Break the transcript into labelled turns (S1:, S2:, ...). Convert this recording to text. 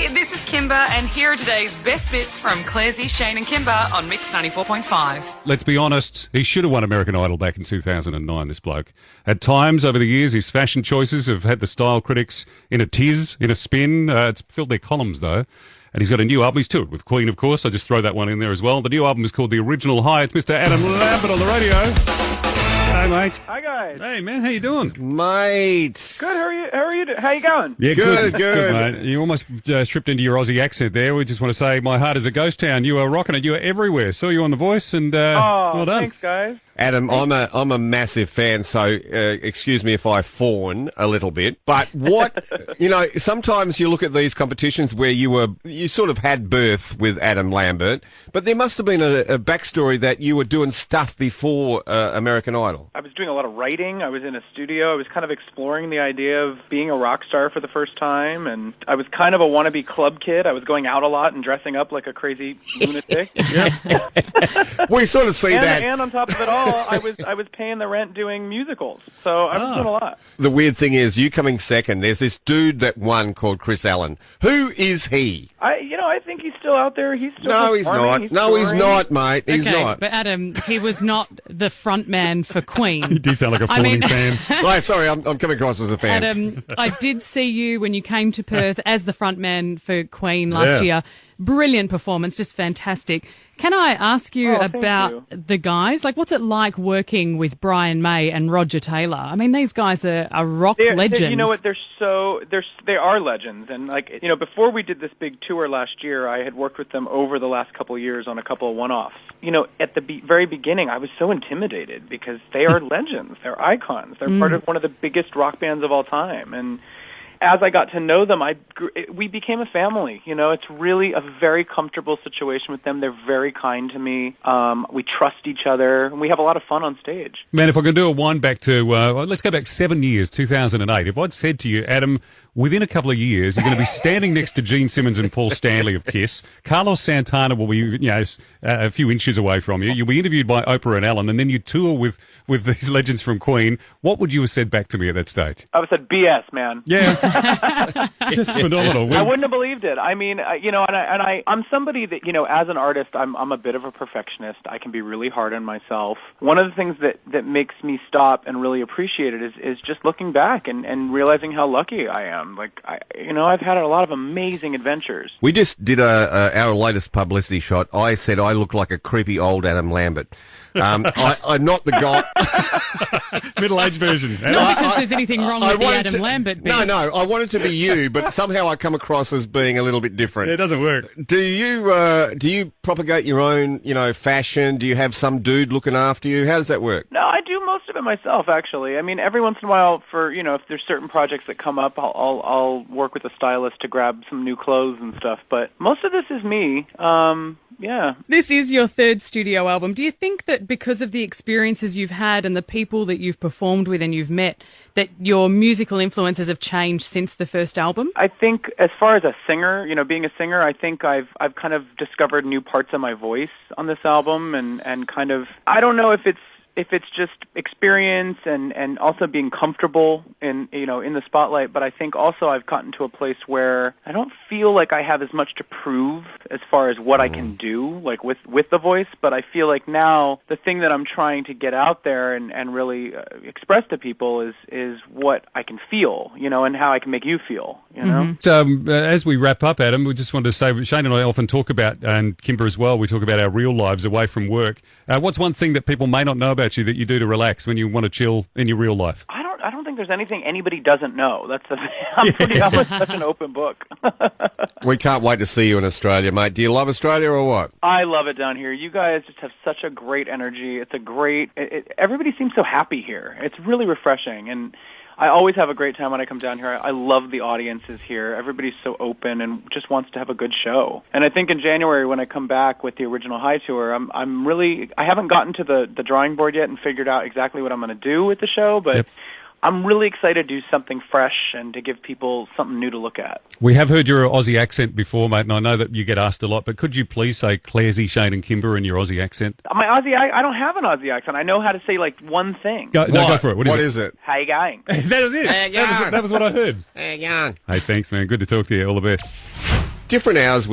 S1: Hey, this is Kymba, and here are today's best bits from Clairsy, Shane and Kymba on Mix 94.5.
S2: Let's be honest, he should have won American Idol back in 2009, this bloke. At times over the years, his fashion choices have had the style critics in a tiz, in a spin. It's filled their columns, though. And he's got a new album. He's toured with Queen, of course. I just throw that one in there as well. The new album is called The Original High. It's Mr. Adam Lambert on the radio. Hey, mate.
S3: Hi, guys.
S2: Hey, man. How you doing?
S4: Mate.
S3: Good. How are you? How you going?
S2: Yeah,
S4: Good.
S2: mate. You almost stripped into your Aussie accent there. We just want to say my heart is a ghost town. You are rocking it. You are everywhere. Saw you on The Voice, and well done.
S3: Thanks, guys.
S4: Adam, I'm a massive fan, so excuse me if I fawn a little bit. But what, sometimes you look at these competitions where you sort of had birth with Adam Lambert, but there must have been a backstory that you were doing stuff before American Idol.
S3: I was doing a lot of writing. I was in a studio. I was kind of exploring the idea of being a rock star for the first time, and I was kind of a wannabe club kid. I was going out a lot and dressing up like a crazy lunatic.
S4: We sort of see that.
S3: And on top of it all, I was paying the rent doing musicals, so I was doing a lot.
S4: The weird thing is, you coming second, there's this dude that won called Chris Allen. Who is he?
S3: I think he's still out there. He's still
S4: No, he's
S3: performing.
S4: not.
S3: He's
S4: No, he's
S3: touring.
S4: not, mate. He's
S5: Okay,
S4: not.
S5: but Adam, he was not the front man for Queen.
S2: You do sound like a fawning fan.
S4: Right, sorry, I'm coming across as a fan.
S5: Adam, I did see you when you came to Perth as the front man for Queen last year. Brilliant performance, just fantastic. Can I ask you
S3: thank
S5: about
S3: you.
S5: the guys? Like, what's it like working with Brian May and Roger Taylor? I mean, these guys are rock legends.
S3: You know what? They are legends, and before we did this big tour last year, I had worked with them over the last couple of years on a couple of one-offs. At the very beginning, I was so intimidated because they are legends. They're icons. They're part of one of the biggest rock bands of all time, and as I got to know them, we became a family. It's really a very comfortable situation with them. They're very kind to me. We trust each other, and we have a lot of fun on stage.
S2: Man, if I can do a wind back to, let's go back 7 years, 2008. If I'd said to you, Adam, within a couple of years, you're going to be standing next to Gene Simmons and Paul Stanley of KISS. Carlos Santana will be, a few inches away from you. You'll be interviewed by Oprah and Ellen, and then you tour with these legends from Queen. What would you have said back to me at that stage?
S3: I would have said, BS, man.
S2: Yeah. Just phenomenal.
S3: I wouldn't have believed it. I mean, I'm somebody that, as an artist, I'm a bit of a perfectionist. I can be really hard on myself. One of the things that makes me stop and really appreciate it is just looking back and realizing how lucky I am. Like, I've had a lot of amazing adventures.
S4: We just did our latest publicity shot. I said I look like a creepy old Adam Lambert. I'm not the guy.
S2: Middle-aged version.
S5: Not because there's anything wrong with the Adam Lambert bit.
S4: No, I wanted to be you, but somehow I come across as being a little bit different.
S2: It doesn't work.
S4: Do you propagate your own, fashion? Do you have some dude looking after you? How does that work?
S3: No, I do most of it myself, actually. I mean, every once in a while, if there's certain projects that come up, I'll work with a stylist to grab some new clothes and stuff. But most of this is me. Yeah.
S5: This is your third studio album. Do you think that because of the experiences you've had and the people that you've performed with and you've met, that your musical influences have changed since the first album?
S3: I think as far as a singer, being a singer, I think I've kind of discovered new parts of my voice on this album and kind of, I don't know if it's just experience and also being comfortable in the spotlight, but I think also I've gotten to a place where I don't feel like I have as much to prove as far as what I can do, like with the voice, but I feel like now the thing that I'm trying to get out there and really express to people is what I can feel, and how I can make you feel,
S2: So, as we wrap up, Adam, we just wanted to say, Shane and I often talk about, and Kymba as well, we talk about our real lives away from work. What's one thing that people may not know about you that you do to relax when you want to chill in your real life?
S3: I don't think there's anything anybody doesn't know. That's I'm such an open book.
S4: We can't wait to see you in Australia, mate. Do you love Australia or what?
S3: I love it down here. You guys just have such a great energy. It's a great. Everybody seems so happy here. It's really refreshing, and I always have a great time when I come down here. I love the audiences here. Everybody's so open and just wants to have a good show. And I think in January when I come back with the Original High Tour, I haven't gotten to the drawing board yet and figured out exactly what I'm going to do with the show, but I'm really excited to do something fresh and to give people something new to look at.
S2: We have heard your Aussie accent before, mate, and I know that you get asked a lot, but could you please say Clairsy, Shane and Kymba in your Aussie accent?
S3: My Aussie, I don't have an Aussie accent. I know how to say like one thing.
S2: Go for it.
S4: What is it?
S3: How you going?
S2: That was it. That was what I heard.
S4: How you going?
S2: Hey, thanks, man. Good to talk to you. All the best.
S4: different hours